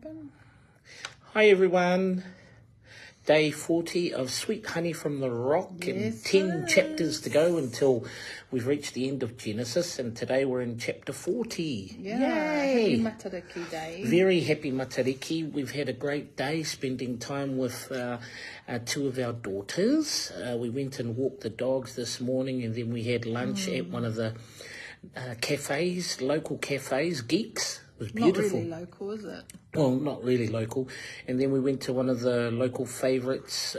open. Hi everyone. Day 40 of Sweet Honey from the Rock, and 10 chapters to go until we've reached the end of Genesis, and today we're in chapter 40. Yeah, Yay! happy Matariki Day. Very happy Matariki. We've had a great day spending time with two of our daughters. We went and walked the dogs this morning, and then we had lunch at one of the cafes, local cafes, Geeks. It was beautiful. Not really local, is it? Well, not really local. And then we went to one of the local favourites,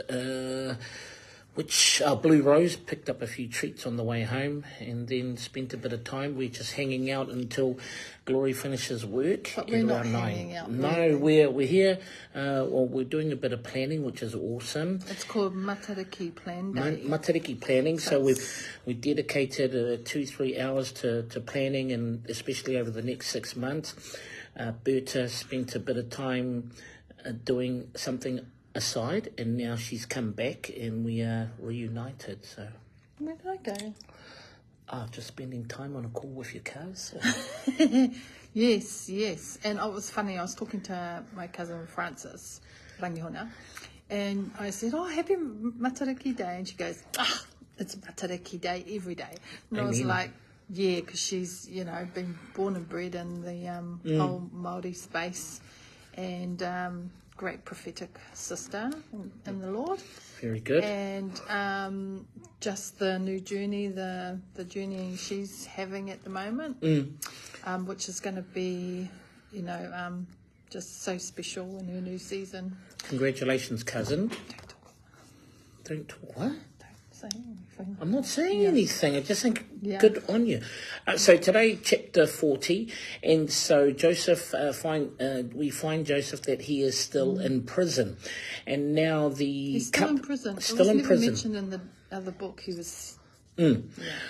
which Blue Rose, picked up a few treats on the way home, and then spent a bit of time. We're just hanging out until Glory finishes work. But we're not hanging out. No, we're here. We're doing a bit of planning, which is awesome. It's called Matariki Plan Day. Matariki planning. So we dedicated 2-3 hours to planning, and especially over the next 6 months. Berta spent a bit of time doing something aside, and now she's come back and we are reunited. So Where did I go? Just spending time on a call with your cuz. Yes. And it was funny, I was talking to my cousin Frances, Rangihona, and I said, happy Matariki Day. And she goes, it's Matariki Day every day. And I was like, yeah, because she's, been born and bred in the whole Māori space, and great prophetic sister in the Lord. Very good. And just the new journey, the journey she's having at the moment, which is going to be, just so special in her new season. Congratulations, cousin. Don't talk. What? Say anything. I'm not saying anything. I just think good on you. So today, chapter 40, and so Joseph we find Joseph that he is still in prison, and now he's still in prison. Still in prison. Mentioned in the other book he was.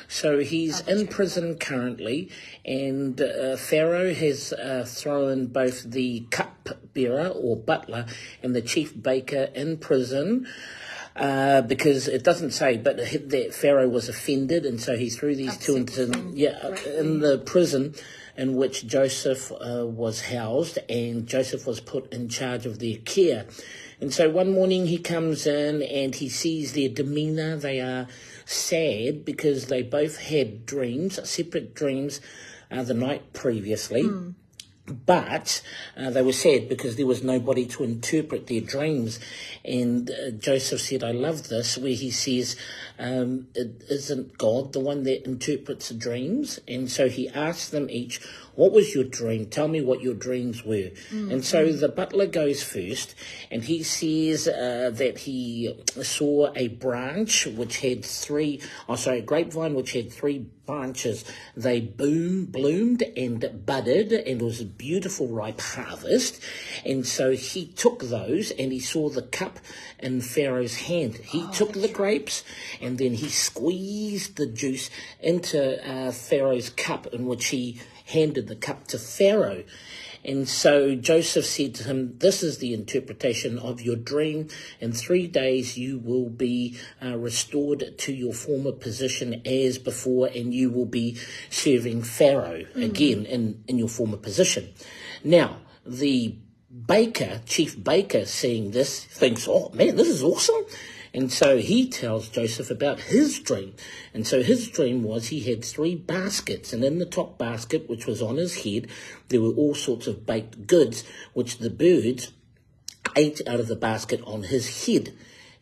So he's in prison currently, and Pharaoh has thrown both the cupbearer or butler and the chief baker in prison. Because it doesn't say, but that Pharaoh was offended, and so he threw these two into in the prison in which Joseph was housed, and Joseph was put in charge of their care. And so one morning he comes in and he sees their demeanour. They are sad because they both had dreams, separate dreams, the night previously. But they were sad because there was nobody to interpret their dreams. And Joseph said, I love this, where he says, isn't God the one that interprets dreams? And so he asked them each, what was your dream? Tell me what your dreams were. And so the butler goes first, and he says that he saw a branch which had a grapevine which had 3 branches. They bloomed and budded, and it was a beautiful ripe harvest. And so he took those, and he saw the cup in Pharaoh's hand. He took the grapes, and then he squeezed the juice into Pharaoh's cup, in which he handed the cup to Pharaoh. And so Joseph said to him, this is the interpretation of your dream. In 3 days you will be restored to your former position as before, and you will be serving Pharaoh again in your former position. Now, the chief baker, seeing this, thinks, oh man, this is awesome. And so he tells Joseph about his dream. And so his dream was he had 3 baskets, and in the top basket, which was on his head, there were all sorts of baked goods, which the birds ate out of the basket on his head.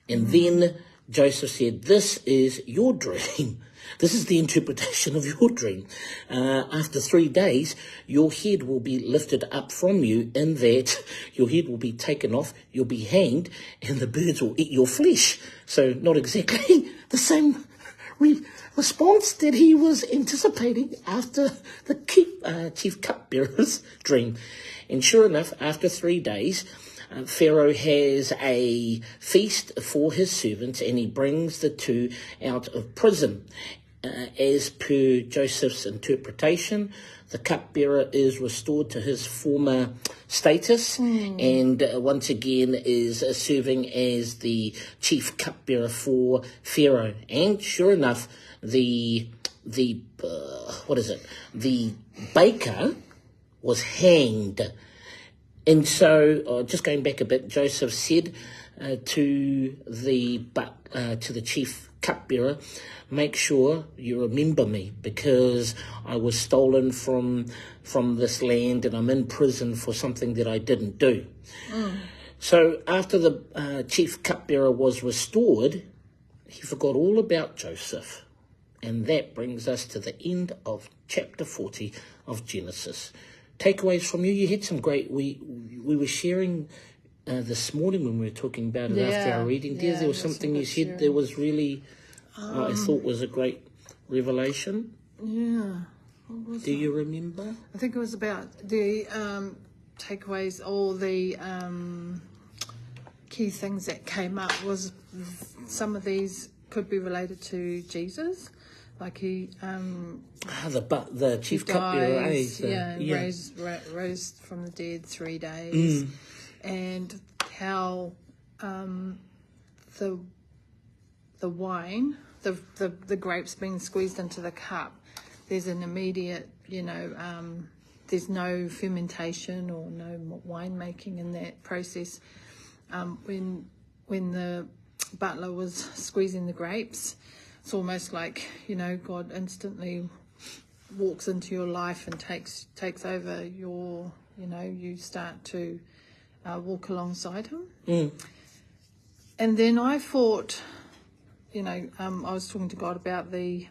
And then Joseph said, this is your dream. This is the interpretation of your dream. After 3 days, your head will be lifted up from you, in that your head will be taken off, you'll be hanged, and the birds will eat your flesh. So not exactly the same response that he was anticipating after the chief cupbearer's dream. And sure enough, after 3 days, Pharaoh has a feast for his servants, and he brings the 2 out of prison. As per Joseph's interpretation, the cupbearer is restored to his former status, and once again is serving as the chief cupbearer for Pharaoh. And sure enough, the baker was hanged. And so, just going back a bit, Joseph said to the chief cupbearer, make sure you remember me, because I was stolen from this land and I'm in prison for something that I didn't do. So after the chief cupbearer was restored, he forgot all about Joseph. And that brings us to the end of chapter 40 of Genesis. Takeaways from you? You had some great... We were sharing this morning when we were talking about it after our reading. There was something you said that was really... I thought was a great revelation. Yeah. Do you remember? I think it was about the takeaways, all the key things that came up was some of these could be related to Jesus. Like he... the chief cupbearer, rose from the dead 3 days. And how the wine, the grapes being squeezed into the cup, there's an immediate, there's no fermentation or no wine making in that process. When the butler was squeezing the grapes, it's almost like, God instantly walks into your life and takes over your, you start to walk alongside him. And then I thought, I was talking to God about the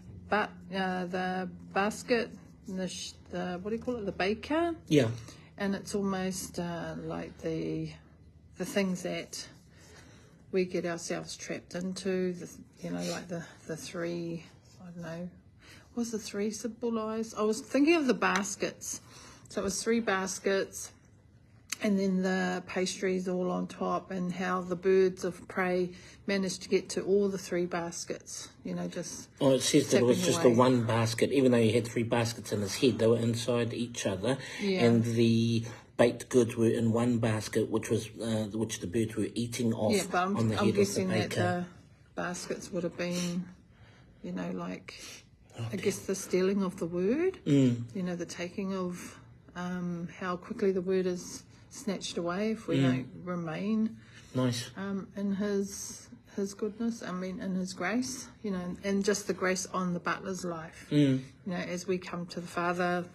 basket, and the what do you call it, the baker? Yeah. And it's almost like the things that we get ourselves trapped into, like the three, I don't know, was the three symbolised? I was thinking of the baskets. So it was 3 baskets, and then the pastries all on top, and how the birds of prey managed to get to all the 3 baskets, just... Oh, it says that it was just away. the one basket, even though he had 3 baskets in his head, they were inside each other, and the baked goods were in one basket, which the birds were eating off on the head of the baker. I'm guessing that the baskets would have been, I guess the stealing of the word, the taking of how quickly the word is snatched away if we don't remain in his goodness, in his grace, and just the grace on the butler's life. As we come to the Father,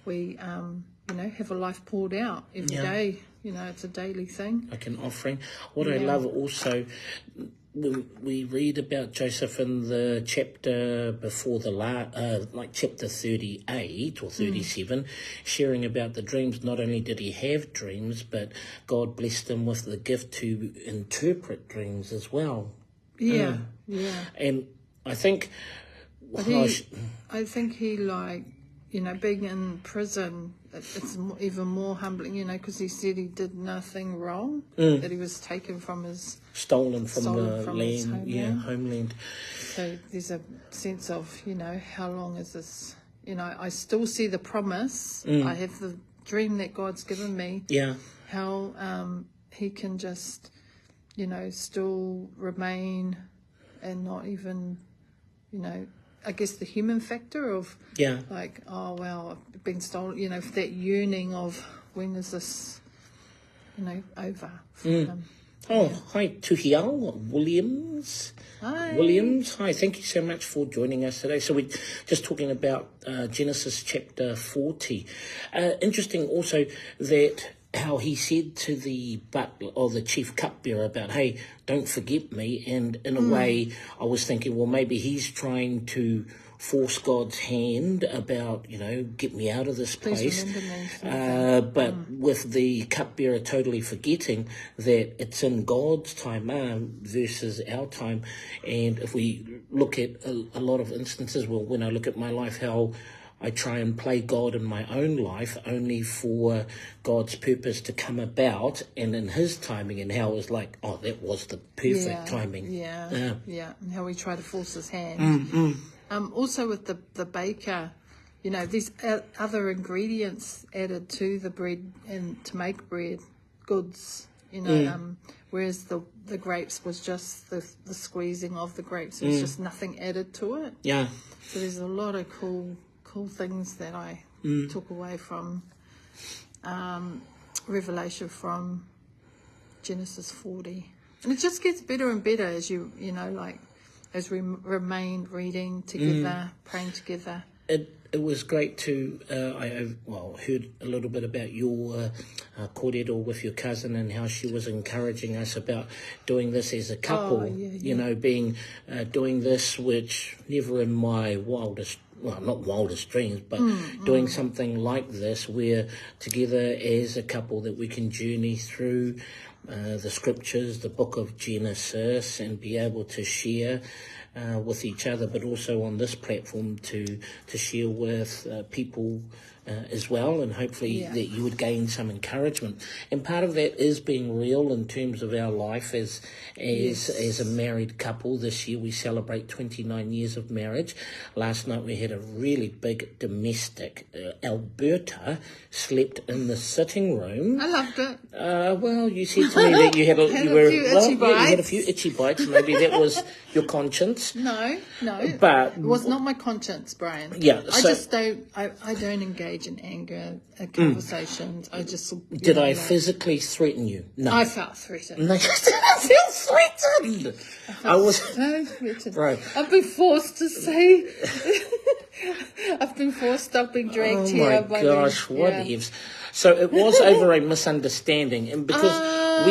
we have a life poured out every day. It's a daily thing. Like an offering. What I love also, when we read about Joseph in the chapter before chapter 38 or 37, sharing about the dreams. Not only did he have dreams, but God blessed him with the gift to interpret dreams as well. Yeah. And I think... I think he being in prison, it's even more humbling, because he said he did nothing wrong, that he was taken from his... Stolen from the land, homeland. So there's a sense of, how long is this? I still see the promise. I have the dream that God's given me. Yeah. How he can just, still remain and not even, I guess the human factor of oh well, I've been stolen, that yearning of when is this, over. Hi Tuhiao Williams. Hi. Williams, hi, thank you so much for joining us today. So we're just talking about Genesis chapter 40. Interesting also that how he said to the butler or the chief cupbearer about, hey, don't forget me. And in a way, I was thinking, well, maybe he's trying to force God's hand about, get me out of this place. But with the cupbearer totally forgetting that it's in God's time versus our time. And if we look at a lot of instances, well, when I look at my life, how I try and play God in my own life only for God's purpose to come about, and in his timing, and how it was like, oh, that was the perfect timing. Yeah, and how we try to force his hand. Also with the baker, these other ingredients added to the bread and to make bread goods, whereas the grapes was just the squeezing of the grapes. There's just nothing added to it. Yeah. So there's a lot of cool things that I took away from revelation from Genesis 40. And it just gets better and better as as we remain reading together, praying together. It was great to, I heard a little bit about your kōrero with your cousin and how she was encouraging us about doing this as a couple, doing this, which never in my not wildest dreams, but doing something like this where together as a couple that we can journey through the scriptures, the book of Genesis, and be able to share with each other, but also on this platform to share with people as well, and hopefully that you would gain some encouragement. And part of that is being real in terms of our life as a married couple. This year we celebrate 29 years of marriage. Last night we had a really big domestic. Alberta slept in the sitting room. I loved it. Well, you said to me that you had a few itchy bites. Maybe that was your conscience. No. But it was not my conscience, Brian. Yeah. I don't engage in anger conversations. I just... Did I physically threaten you? No. I felt threatened. No, you didn't feel threatened. I was so threatened. Right. I've been forced to say... I've been dragged here. Oh my gosh, what ifs. So it was over a misunderstanding, and because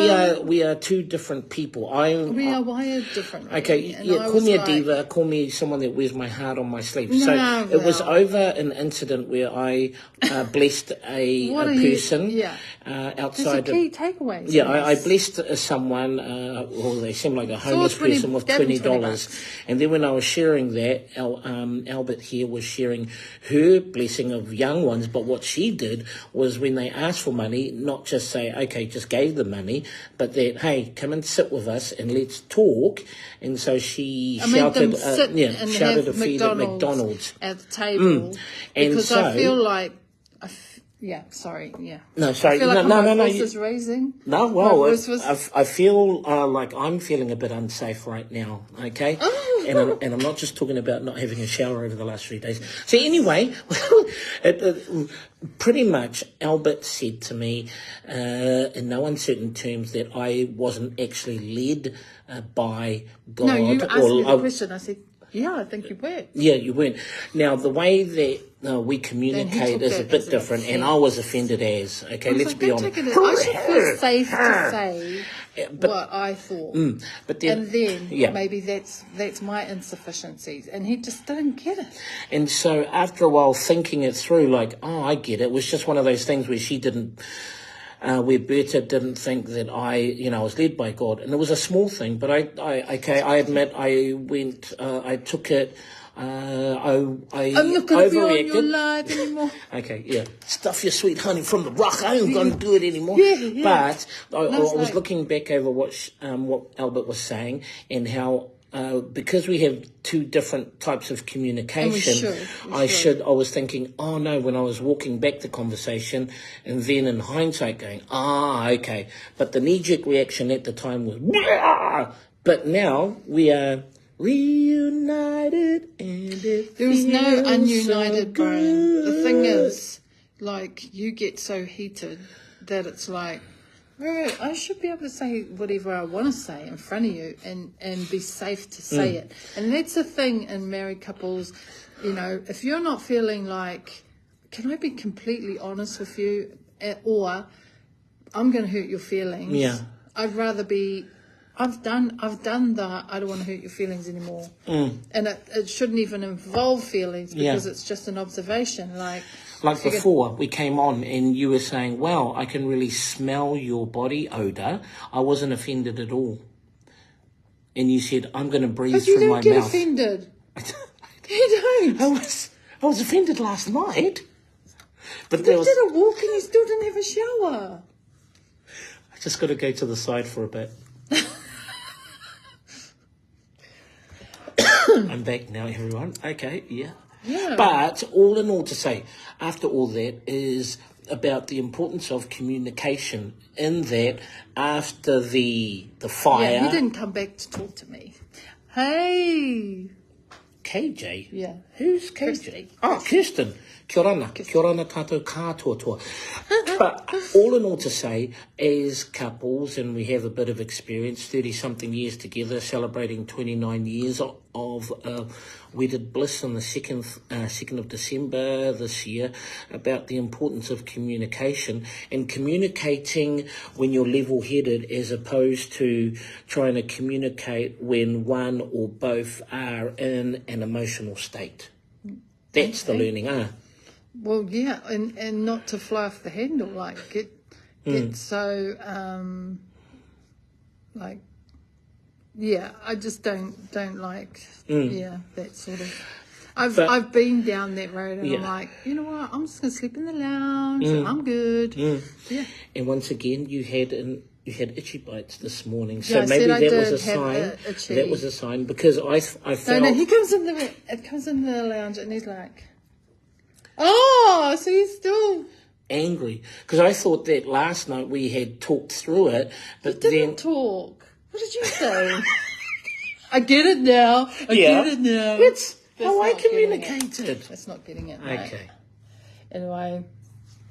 we are two different people. We are wired differently. Okay, call me a diva, call me someone that wears my heart on my sleeve. It was over an incident where I blessed a person outside. There's a key takeaway. Yeah, I blessed someone, they seemed like a homeless person with $20. And then when I was sharing that, Albert here was sharing her blessing of young ones, but what she did was when they asked for money, not just say, okay, just gave them money, but that, hey, come and sit with us and let's talk. And so she shouted a feed at McDonald's at the table because I feel like sorry. No, sorry. My voice is raising. No, well, I feel like I'm feeling a bit unsafe right now, okay? And I'm not just talking about not having a shower over the last 3 days. So anyway, pretty much Albert said to me in no uncertain terms that I wasn't actually led by God. No, you asked me the question. I said, yeah, I think you were. Yeah, you weren't. Now, the way that we communicate is a bit different, and I was offended as, okay, let's be honest. I should feel safe to say what I thought. But then, maybe that's my insufficiencies, and he just didn't get it. And so after a while thinking it through, like, I get it, it was just one of those things where she didn't... where Berta didn't think that I was led by God. And it was a small thing, but I admit I took it, I'm not going to be on your live anymore. Okay, yeah. Stuff your sweet honey from the rock. I ain't going to do it anymore. Yeah. But I was looking back over what Albert was saying and how because we have two different types of communication, I was thinking, oh no, when I was walking back the conversation, and then in hindsight going, okay. But the knee-jerk reaction at the time was, bah! But now we are reunited, and there was no ununited, Brian. The thing is, like, you get so heated that it's like, right, I should be able to say whatever I want to say in front of you and be safe to say it. And that's the thing in married couples, if you're not feeling like, can I be completely honest with you, or I'm going to hurt your feelings. Yeah. I'd rather be, I've done the, I don't want to hurt your feelings anymore. And it shouldn't even involve feelings because it's just an observation. Like before we came on and you were saying, wow, I can really smell your body odour. I wasn't offended at all. And you said, I'm going to breathe through my mouth. But you don't get offended. You don't. I was offended last night. But you did a walk and you still didn't have a shower. I just got to go to the side for a bit. I'm back now, everyone. Okay, yeah. But all in all to say, after all that is about the importance of communication in that after the fire... Yeah, he didn't come back to talk to me. Hey! KJ? Yeah. Who's KJ? Kirsty. Oh, Kirsten. Kia ora tātou katoa. But all in all to say, as couples, and we have a bit of experience, 30-something years together, celebrating 29 years of wedded bliss on the 2nd of December this year, about the importance of communication and communicating when you're level-headed as opposed to trying to communicate when one or both are in an emotional state. That's the learning, Well, yeah, and not to fly off the handle, like get so like, yeah, I just don't like that sort of. I've been down that road, and I'm like, you know what, I'm just gonna sleep in the lounge. And I'm good. Yeah. And once again, you had itchy bites this morning, so maybe that was a sign. That was a sign because I felt. No, he comes in the lounge and he's like, oh, so he's still angry because I thought that last night we had talked through it, but didn't talk. What did you say? I get it now. I get it now. That's how I communicated. That's not getting it. Mate. Okay. Anyway,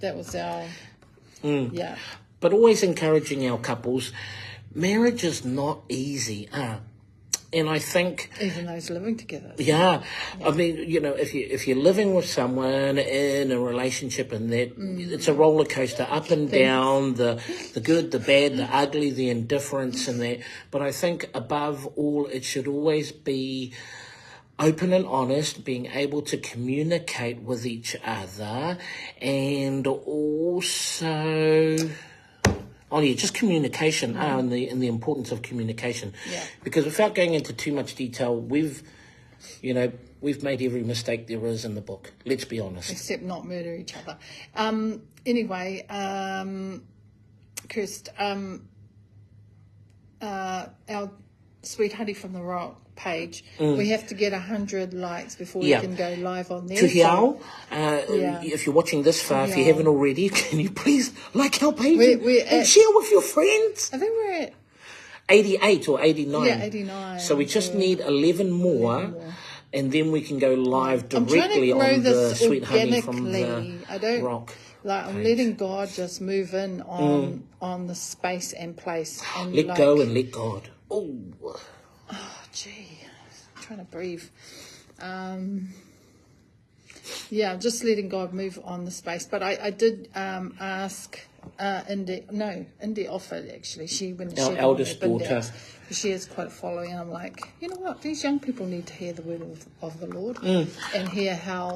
that was our yeah. But always encouraging our couples. Marriage is not easy, and I think even those living together. Yeah. I mean, if you're living with someone in a relationship, and that it's a roller coaster, up and down, the good, the bad, the ugly, the indifference, and that. But I think above all, it should always be open and honest, being able to communicate with each other, and also. Oh yeah, just communication, and the importance of communication. Yeah. Because without going into too much detail, we've made every mistake there is in the book. Let's be honest. Except not murder each other. Anyway, Kirst, our Sweet Honey from the Rock page, we have to get 100 likes before we can go live on there. Tuhiao, if you're watching this far, if you haven't already, can you please like our page and share with your friends? I think we're at 88 or 89. Yeah, 89. So we just need 11 more. And then we can go live directly on the Sweet Honey from the Rock. Like, I'm letting God just move in on the space and place. And let go and let God. Oh, gee. I'm trying to breathe. Yeah, just letting God move on the space. But I did ask Indy offered, actually. Our eldest daughter. She has quite a following, and I'm like, you know what? These young people need to hear the word of the Lord and hear how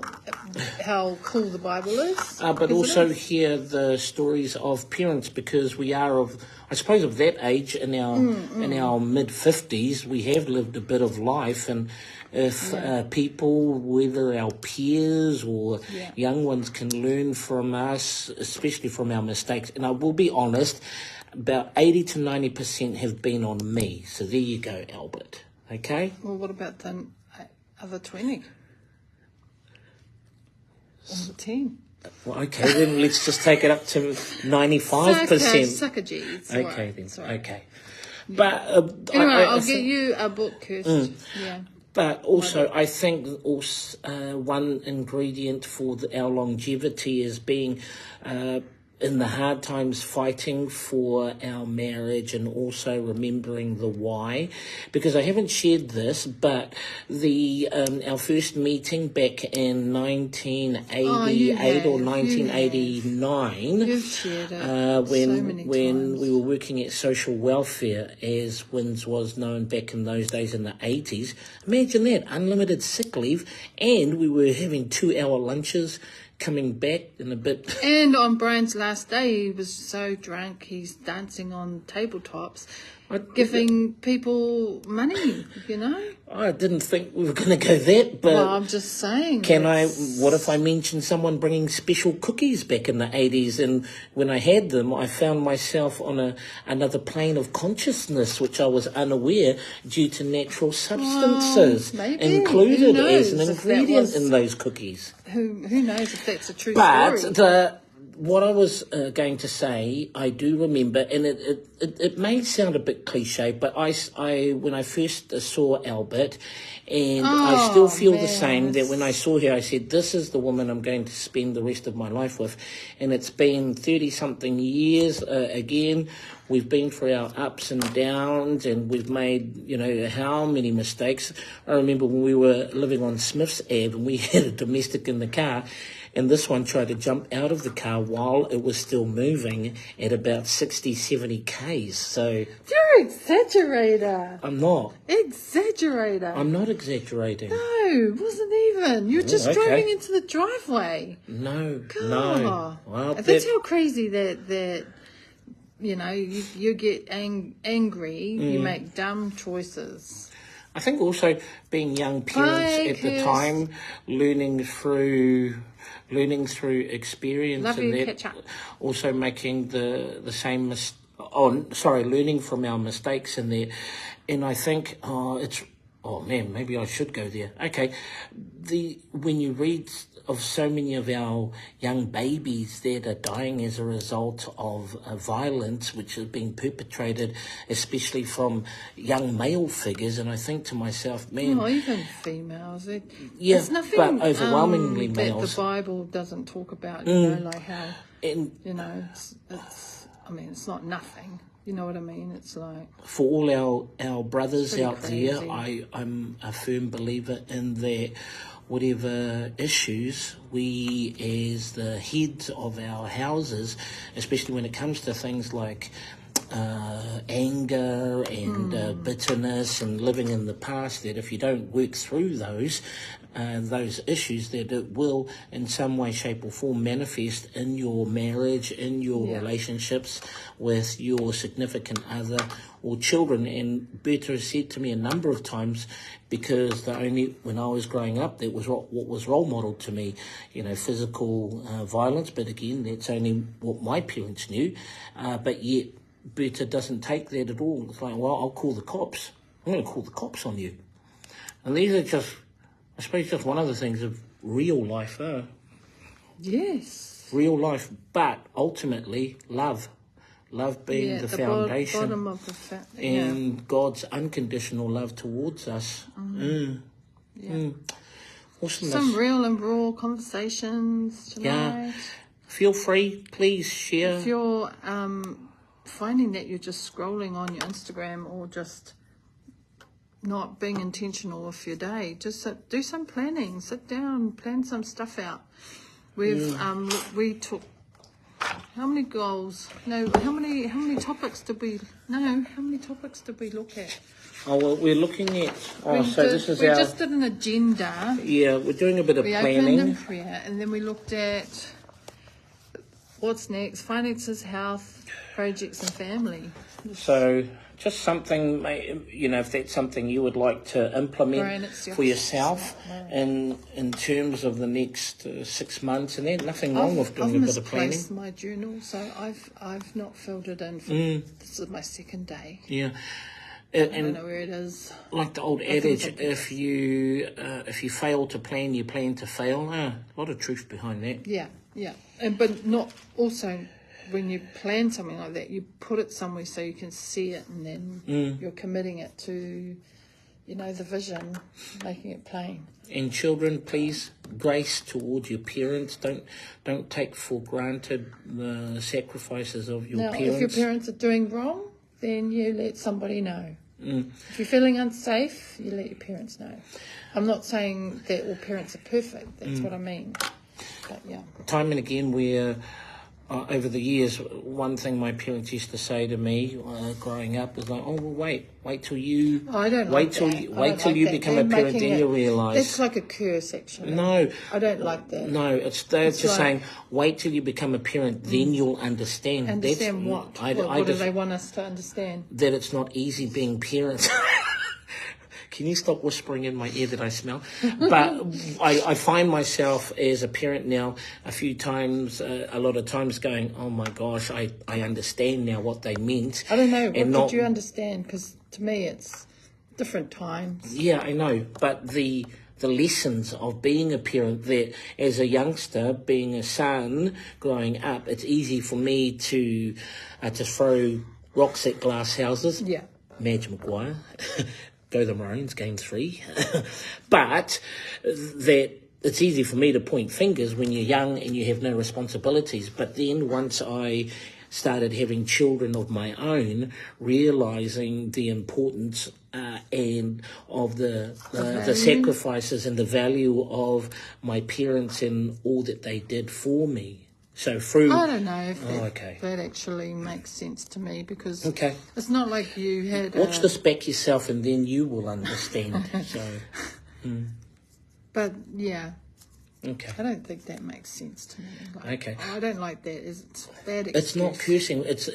cool the Bible is. But also hear the stories of parents, because we are of that age in our mid-50s. We have lived a bit of life, and if people, whether our peers or young ones, can learn from us, especially from our mistakes. And I will be honest, about 80 to 90% have been on me. So there you go, Albert. Okay? Well, what about the other 20? Or the 10? Well, okay, then let's just take it up to 95%. Sucker G's. Okay, then. Okay. But anyway, I'll get you a book, Kirst. Yeah. But also, I think one ingredient for our longevity is being in the hard times, fighting for our marriage, and also remembering the why. Because I haven't shared this, but our first meeting back in 1988 or 1989, when we were working at social welfare, as WINS was known back in those days in the 80s. Imagine that, unlimited sick leave, and we were having 2-hour lunches, coming back in a bit. And on Brian's last day, he was so drunk, he's dancing on tabletops, giving people money, I didn't think we were going to go that, but... Well, I'm just saying. What if I mentioned someone bringing special cookies back in the 80s, and when I had them, I found myself on another plane of consciousness, which I was unaware due to natural substances included as an ingredient in those cookies. Who knows if that's a true story? But what I was going to say, I do remember, and it may sound a bit cliche, but I when I first saw Albert, and I still feel the same, that when I saw her, I said, this is the woman I'm going to spend the rest of my life with. And it's been 30-something years again. We've been through our ups and downs, and we've made, how many mistakes. I remember when we were living on Smith's Ave, and we had a domestic in the car, and this one tried to jump out of the car while it was still moving at about 60, 70 Ks. So you're exaggerator. I'm not. Exaggerator. I'm not exaggerating. No, wasn't even. You're just driving into the driveway. No, God. no. Well, that's how crazy that you get angry, you make dumb choices. I think also being young parents at the time, learning through experience, Love and you, that catch up. Also making the same learning from our mistakes in there. And I think maybe I should go there. Okay, when you read of so many of our young babies that are dying as a result of violence which is being perpetrated, especially from young male figures, and I think to myself, man... Oh, even females. It's nothing, but overwhelmingly that males. The Bible doesn't talk about, like how, and, it's not nothing. You know what I mean? It's like... For all our brothers out crazy. there, I'm a firm believer in that whatever issues we as the heads of our houses, especially when it comes to things like anger and bitterness and living in the past, that if you don't work through those issues, that it will in some way, shape or form manifest in your marriage, in your relationships with your significant other or children. And Berta has said to me a number of times, because when I was growing up, that was what was role modelled to me, physical violence. But again, that's only what my parents knew. But yet Berta doesn't take that at all. It's like, well, I'll call the cops. I'm going to call the cops on you. And these are just, I suppose, just one of the things of real life. Yes. Real life, but ultimately love. Love being the foundation. Bottom of the and God's unconditional love towards us. Awesomeness. Some real and raw conversations tonight. Yeah. Feel free, please share. If you're finding that you're just scrolling on your Instagram or just not being intentional with your day, just do some planning. Sit down, plan some stuff out. We took how many goals? No, how many topics did we? No, how many topics did we look at? Oh, well, we're looking at. We just did an agenda. Yeah, we're doing a bit of planning. We opened in prayer, and then we looked at what's next: finances, health, projects, and family. So, just something, if that's something you would like to implement for yourself in terms of the next 6 months, and there's nothing wrong with doing a bit of planning. I've misplaced my journal, so I've not filled it in. This is my second day. Yeah. I don't know where it is. Like the old adage, if you fail to plan, you plan to fail. A lot of truth behind that. Yeah, but not also. When you plan something like that, you put it somewhere so you can see it, and then you're committing it to, the vision, making it plain. And children, please, grace towards your parents. Don't take for granted the sacrifices of your parents. If your parents are doing wrong, then you let somebody know. If you're feeling unsafe, you let your parents know. I'm not saying that all parents are perfect. That's what I mean. But yeah. Time and again, we're... over the years, one thing my parents used to say to me growing up was like, "Oh, well, wait till you wait till you become a parent, then you realise." It's like a curse, actually. No, I don't like that. No, they're just saying, "Wait till you become a parent, then you'll understand." Understand what? What do they want us to understand? That it's not easy being parents. Can you stop whispering in my ear that I smell? But I find myself as a parent now a lot of times going, oh my gosh, I understand now what they meant. I don't know. What did you understand? Because to me it's different times. Yeah, I know. But the the lessons of being a parent, that as a youngster, being a son, growing up, it's easy for me to throw rocks at glass houses. Yeah. Madge Maguire, go the Maroons, game 3. But that it's easy for me to point fingers when you're young and you have no responsibilities. But then once I started having children of my own, realising the importance and of the sacrifices and the value of my parents and all that they did for me. So through... I don't know if that actually makes sense to me, because it's not like you had... Watch this back yourself and then you will understand. But, yeah. Okay. I don't think that makes sense to me. Like, okay. I don't like that. It's bad excuse. It's not cursing. It's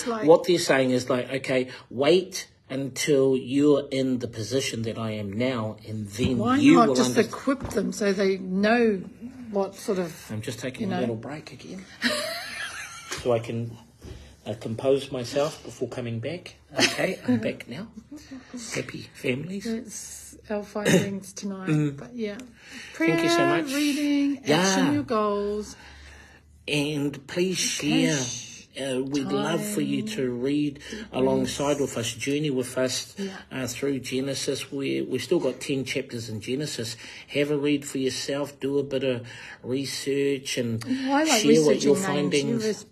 like, what they're saying is like, okay, wait until you're in the position that I am now, and then why you not will just equip them so they know what sort of... I'm just taking a little break again. So I can compose myself before coming back. Okay, I'm back now. Happy families. That's our findings tonight. But yeah, prayer, thank you so much. Reading, action your goals. And please share. We'd love for you to read alongside with us, journey with us through Genesis. We've still got 10 chapters in Genesis. Have a read for yourself, do a bit of research, and share what your findings.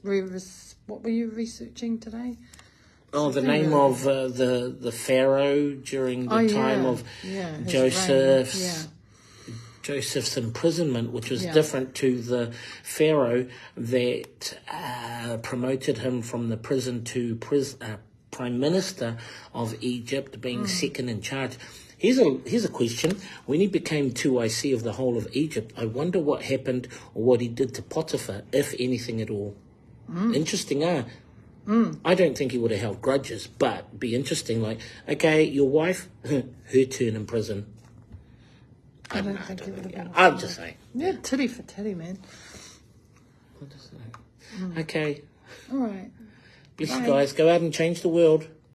What were you researching today? Oh, the name of the Pharaoh during the time of Joseph's imprisonment, which was different to the Pharaoh that promoted him from the prison to Prime Minister of Egypt, being second in charge. Here's a question. When he became 2IC of the whole of Egypt, I wonder what happened or what he did to Potiphar, if anything at all. Interesting, I don't think he would have held grudges, but be interesting, like, okay, your wife, her turn in prison. I don't think it would have been. I'm just saying. Yeah, titty for titty, man. Okay. All right. Bless you guys. Go out and change the world.